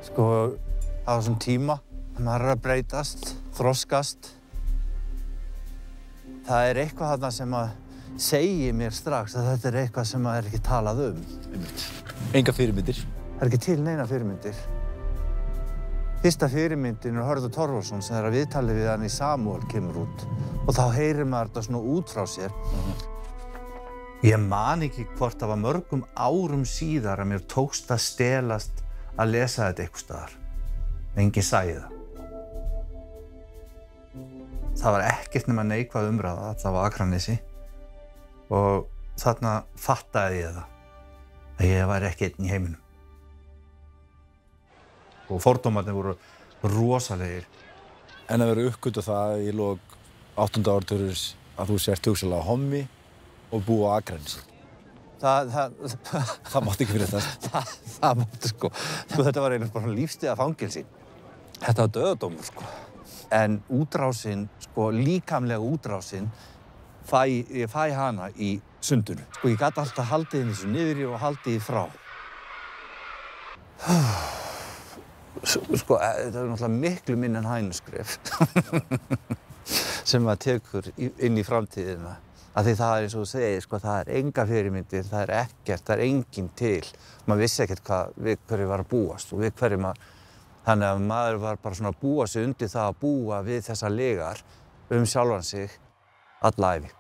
Sko, á þessum tíma, maður að breytast, þroskast. Það eitthvað þarna sem að segir mér strax að þetta eitthvað sem er ekki talað um. Enga fyrirmyndir. Það ekki til neina fyrirmyndir. Fyrsta fyrirmyndin Hörður Torfason sem að viðtalið við hann í Samúel kemur út. Og þá heyrir maður þetta svona út frá sér. Ég man ekki hvort það var mörgum árum síðar að mér tókst að stelast að lesa þetta einhvers staðar. Enginn sagði það. Það var ekkert nema neikvæð umræða, það var Akranesi. Og þarna fattaði ég það. Að ég væri ekki einn í heiminum. Og fordómarnir voru rosalegir. En að vera uppgötvað það í lok 8. áratugarins að þú sért hugsanlega hommi og búa á Akranesi. Það mátti ekki fyrir þetta. Það mátti sko. Þetta var einhvers bara lífstíða fangelsi. Þetta var dauðadómur sko. En útrásin, sko líkamlega útrásin, ég fæ hana í sundinu. Sko ég gat alltaf haldið henni svo niðri og haldið því frá. Sko, þetta náttúrulega miklu minna en hænuskref sem maður tekur inn í framtíðina. Af því það eins og þú segir, sko, það enga fyrirmyndir, það ekkert, það enginn til. Maður vissi ekkert við hverju var að búast og við hverju maður. Þannig að maður var bara svona að búa sig undir það að búa við þessar lygar sjálfan sig alla ævi.